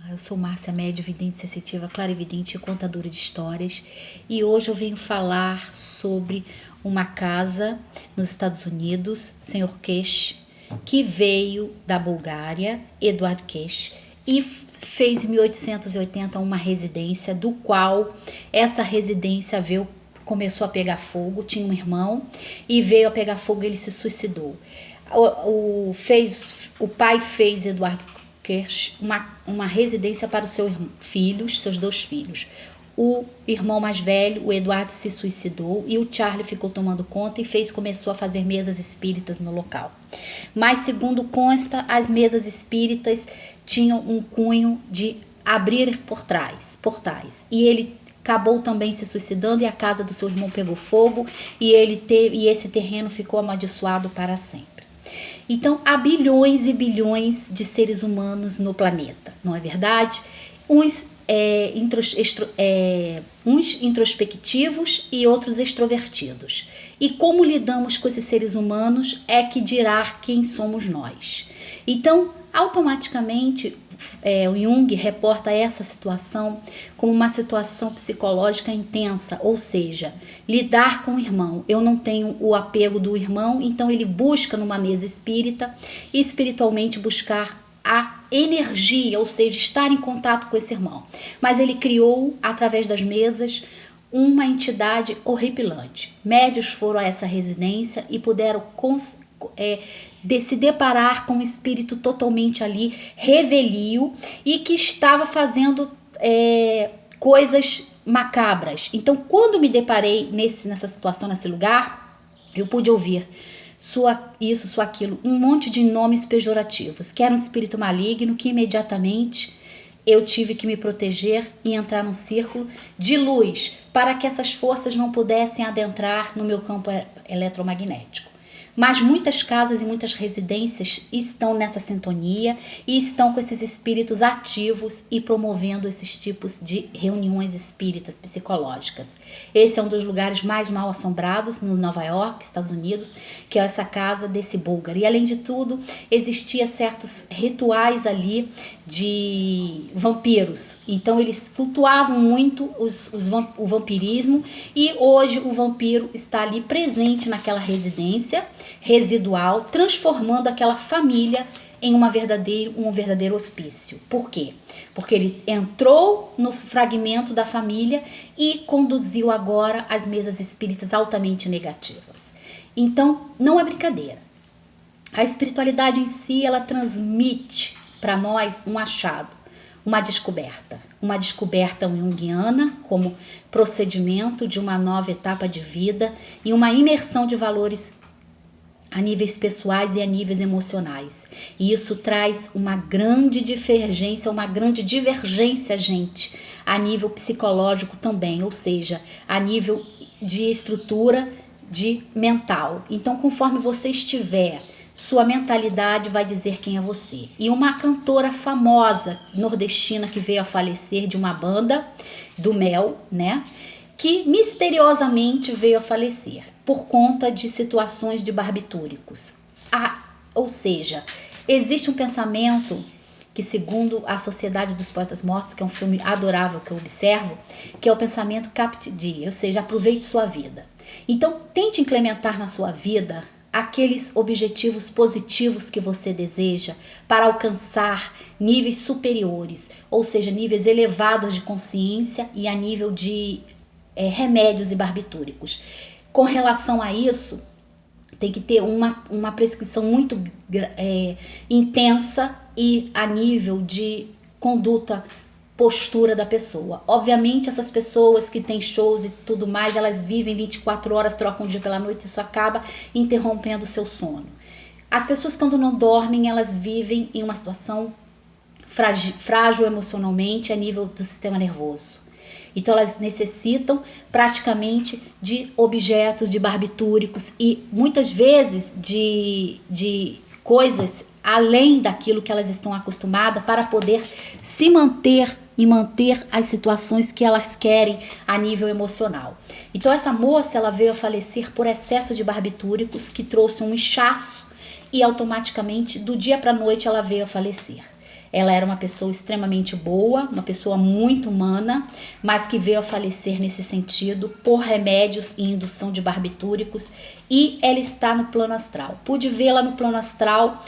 Eu sou Márcia Médio, vidente sensitiva, clarividente e contadora de histórias. E hoje eu venho falar sobre uma casa nos Estados Unidos, Sr. Kesh, que veio da Bulgária, Eduard Kesh, e fez em 1880 uma residência, do qual essa residência começou a pegar fogo. Tinha um irmão e veio a pegar fogo e ele se suicidou. O pai fez, Eduard Kesh, uma residência para os seus dois filhos. O irmão mais velho, o Eduardo, se suicidou e o Charlie ficou tomando conta e começou a fazer mesas espíritas no local. Mas, segundo consta, as mesas espíritas tinham um cunho de abrir portais. E ele acabou também se suicidando e a casa do seu irmão pegou fogo e esse terreno ficou amaldiçoado para sempre. Então, há bilhões e bilhões de seres humanos no planeta, não é verdade? Uns introspectivos e outros extrovertidos. E como lidamos com esses seres humanos é que dirá quem somos nós. Então, automaticamente, o Jung reporta essa situação como uma situação psicológica intensa, ou seja, lidar com o irmão. Eu não tenho o apego do irmão, então ele busca numa mesa espírita, espiritualmente buscar a energia, ou seja, estar em contato com esse irmão. Mas ele criou, através das mesas, uma entidade horripilante. Médios foram a essa residência e puderam se deparar com um espírito totalmente ali, revelio, e que estava fazendo coisas macabras. Então, quando me deparei nessa situação, nesse lugar, eu pude ouvir isso, aquilo, um monte de nomes pejorativos, que era um espírito maligno, que imediatamente eu tive que me proteger e entrar num círculo de luz, para que essas forças não pudessem adentrar no meu campo eletromagnético. Mas muitas casas e muitas residências estão nessa sintonia e estão com esses espíritos ativos e promovendo esses tipos de reuniões espíritas psicológicas. Esse é um dos lugares mais mal assombrados no Nova York, Estados Unidos, que é essa casa desse búlgaro. E além de tudo, existia certos rituais ali de vampiros. Então eles flutuavam muito o vampirismo, e hoje o vampiro está ali presente naquela residência residual, transformando aquela família em um verdadeiro hospício. Por quê? Porque ele entrou no fragmento da família e conduziu agora as mesas espíritas altamente negativas. Então, não é brincadeira. A espiritualidade em si, ela transmite para nós um achado, uma descoberta junguiana como procedimento de uma nova etapa de vida e uma imersão de valores a níveis pessoais e a níveis emocionais. E isso traz uma grande divergência, gente, a nível psicológico também, ou seja, a nível de estrutura mental. Então, conforme você estiver, sua mentalidade vai dizer quem é você. E uma cantora famosa nordestina que veio a falecer, de uma banda do Mel, né? Que misteriosamente veio a falecer por conta de situações de barbitúricos. Ou seja, existe um pensamento que, segundo a Sociedade dos Poetas Mortos, que é um filme adorável que eu observo, que é o pensamento capte dia, ou seja, aproveite sua vida. Então, tente implementar na sua vida aqueles objetivos positivos que você deseja para alcançar níveis superiores, ou seja, níveis elevados de consciência e a nível de remédios e barbitúricos. Com relação a isso, tem que ter uma prescrição muito intensa e a nível de conduta, postura da pessoa. Obviamente, essas pessoas que têm shows e tudo mais, elas vivem 24 horas, trocam o dia pela noite, isso acaba interrompendo o seu sono. As pessoas, quando não dormem, elas vivem em uma situação frágil emocionalmente a nível do sistema nervoso. Então elas necessitam praticamente de objetos, de barbitúricos e muitas vezes de coisas além daquilo que elas estão acostumadas para poder se manter e manter as situações que elas querem a nível emocional. Então essa moça, ela veio a falecer por excesso de barbitúricos, que trouxe um inchaço, e automaticamente do dia para a noite ela veio a falecer. Ela era uma pessoa extremamente boa, uma pessoa muito humana, mas que veio a falecer nesse sentido por remédios e indução de barbitúricos, e ela está no plano astral. Pude vê-la no plano astral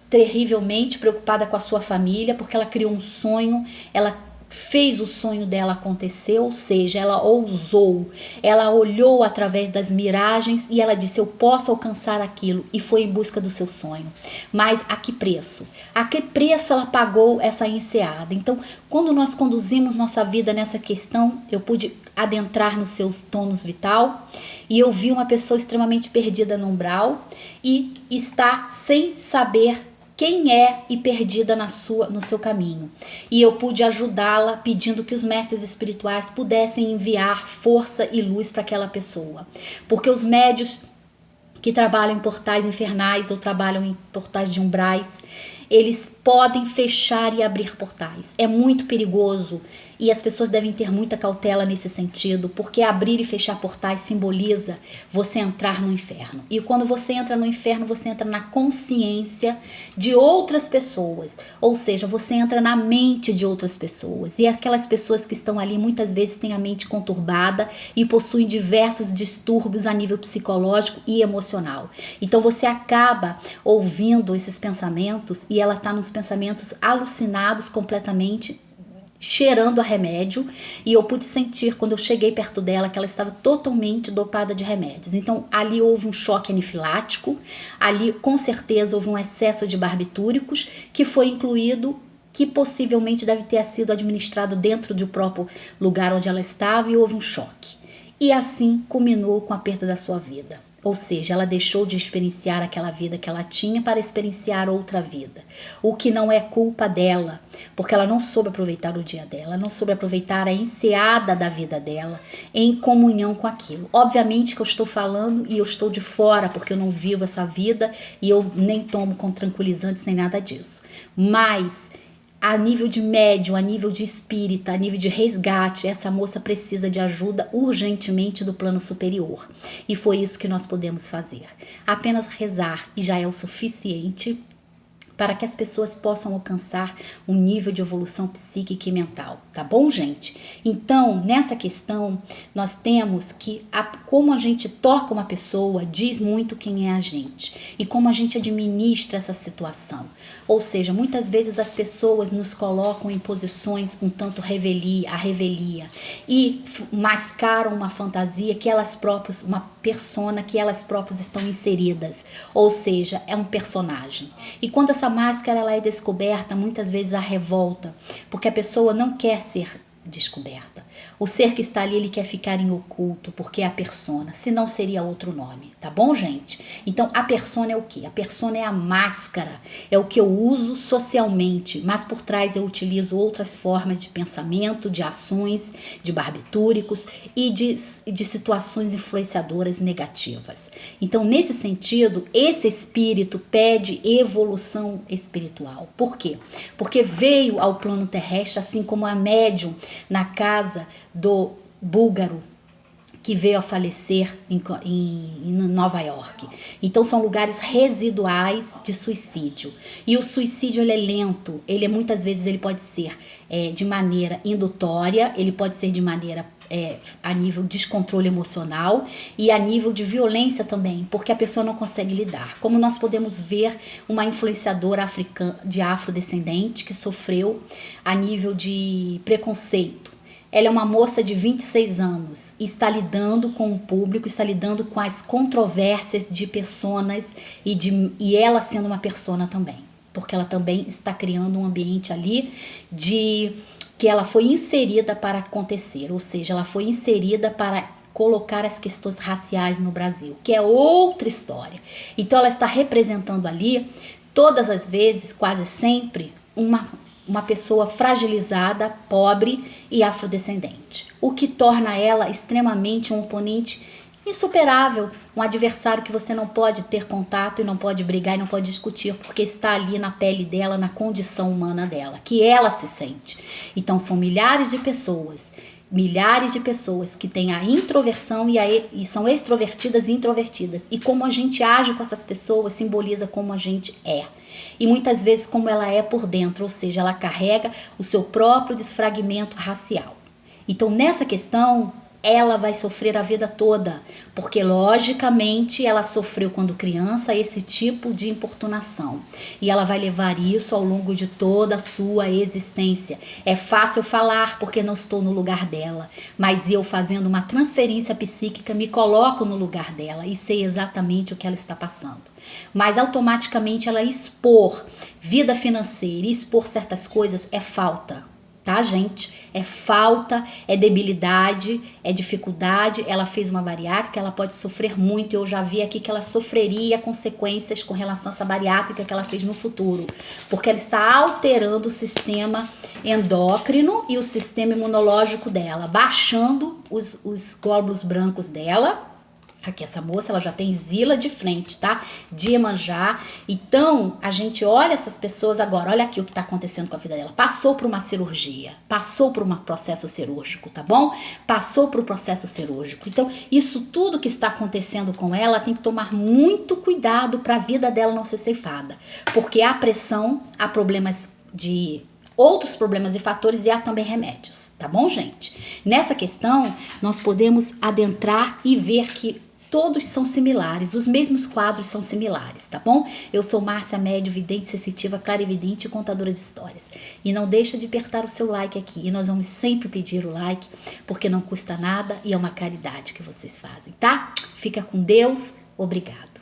terrivelmente preocupada com a sua família, porque ela criou um sonho, ela fez o sonho dela acontecer, ou seja, ela ousou, ela olhou através das miragens e ela disse: eu posso alcançar aquilo, e foi em busca do seu sonho. Mas a que preço? A que preço ela pagou essa enseada? Então, quando nós conduzimos nossa vida nessa questão, eu pude adentrar nos seus tonos vital e eu vi uma pessoa extremamente perdida no umbral e está sem saber quem é e perdida no seu caminho. E eu pude ajudá-la pedindo que os mestres espirituais pudessem enviar força e luz para aquela pessoa. Porque os médios que trabalham em portais infernais ou trabalham em portais de umbrais, eles podem fechar e abrir portais. É muito perigoso e as pessoas devem ter muita cautela nesse sentido, porque abrir e fechar portais simboliza você entrar no inferno. E quando você entra no inferno, você entra na consciência de outras pessoas, ou seja, você entra na mente de outras pessoas. E aquelas pessoas que estão ali muitas vezes têm a mente conturbada e possuem diversos distúrbios a nível psicológico e emocional. Então você acaba ouvindo esses pensamentos e ela está nos pensamentos alucinados completamente, cheirando a remédio, e eu pude sentir quando eu cheguei perto dela que ela estava totalmente dopada de remédios. Então ali houve um choque anafilático, ali com certeza houve um excesso de barbitúricos que foi incluído, que possivelmente deve ter sido administrado dentro do próprio lugar onde ela estava, e houve um choque. E assim culminou com a perda da sua vida. Ou seja, ela deixou de experienciar aquela vida que ela tinha para experienciar outra vida. O que não é culpa dela, porque ela não soube aproveitar o dia dela, não soube aproveitar a enseada da vida dela em comunhão com aquilo. Obviamente que eu estou falando e eu estou de fora, porque eu não vivo essa vida e eu nem tomo com tranquilizantes nem nada disso. Mas a nível de médium, a nível de espírita, a nível de resgate, essa moça precisa de ajuda urgentemente do plano superior. E foi isso que nós podemos fazer. Apenas rezar e já é o suficiente para que as pessoas possam alcançar um nível de evolução psíquica e mental, tá bom, gente? Então, nessa questão, nós temos que, como a gente toca uma pessoa, diz muito quem é a gente e como a gente administra essa situação. Ou seja, muitas vezes as pessoas nos colocam em posições um tanto revelia e mascaram uma fantasia que elas próprias, uma persona que elas próprias estão inseridas, ou seja, é um personagem. E quando essa máscara ela é descoberta, muitas vezes a revolta, porque a pessoa não quer ser descoberta. O ser que está ali, ele quer ficar em oculto, porque é a persona, senão seria outro nome, tá bom, gente? Então, a persona é o quê? A persona é a máscara, é o que eu uso socialmente, mas por trás eu utilizo outras formas de pensamento, de ações, de barbitúricos e de situações influenciadoras negativas. Então, nesse sentido, esse espírito pede evolução espiritual. Por quê? Porque veio ao plano terrestre, assim como a médium na casa do búlgaro que veio a falecer em Nova York. Então são lugares residuais de suicídio. E o suicídio ele é lento, muitas vezes ele pode ser de maneira indutória, ele pode ser de maneira a nível de descontrole emocional e a nível de violência também, porque a pessoa não consegue lidar. Como nós podemos ver uma influenciadora africana, de afrodescendente que sofreu a nível de preconceito. Ela é uma moça de 26 anos e está lidando com o público, está lidando com as controvérsias de personas e ela sendo uma persona também, porque ela também está criando um ambiente ali que ela foi inserida para acontecer, ou seja, ela foi inserida para colocar as questões raciais no Brasil, que é outra história. Então ela está representando ali, todas as vezes, quase sempre, uma pessoa fragilizada, pobre e afrodescendente, o que torna ela extremamente um oponente insuperável, um adversário que você não pode ter contato e não pode brigar e não pode discutir, porque está ali na pele dela, na condição humana dela, que ela se sente. Então são milhares de pessoas milhares de pessoas que têm a introversão e são extrovertidas e introvertidas. E como a gente age com essas pessoas simboliza como a gente é. E muitas vezes como ela é por dentro, ou seja, ela carrega o seu próprio desfragmento racial. Então, nessa questão, ela vai sofrer a vida toda, porque logicamente ela sofreu quando criança esse tipo de importunação e ela vai levar isso ao longo de toda a sua existência. É fácil falar porque não estou no lugar dela, mas eu fazendo uma transferência psíquica me coloco no lugar dela e sei exatamente o que ela está passando. Mas automaticamente ela expor vida financeira e expor certas coisas é falta. Tá, gente? É falta, é debilidade, é dificuldade. Ela fez uma bariátrica, ela pode sofrer muito. Eu já vi aqui que ela sofreria consequências com relação a essa bariátrica que ela fez no futuro, porque ela está alterando o sistema endócrino e o sistema imunológico dela, baixando os glóbulos brancos dela. Aqui, essa moça, ela já tem Zila de frente, tá? De Iemanjá. Então, a gente olha essas pessoas agora. Olha aqui o que tá acontecendo com a vida dela. Passou por uma cirurgia. Passou por um processo cirúrgico, tá bom? Passou por um processo cirúrgico. Então, isso tudo que está acontecendo com ela, tem que tomar muito cuidado para a vida dela não ser ceifada. Porque há pressão, há problemas de... outros problemas e fatores e há também remédios, tá bom, gente? Nessa questão, nós podemos adentrar e ver que todos são similares, os mesmos quadros são similares, tá bom? Eu sou Márcia Médio, vidente sensitiva, clarividente e contadora de histórias. E não deixa de apertar o seu like aqui. E nós vamos sempre pedir o like, porque não custa nada e é uma caridade que vocês fazem, tá? Fica com Deus. Obrigada.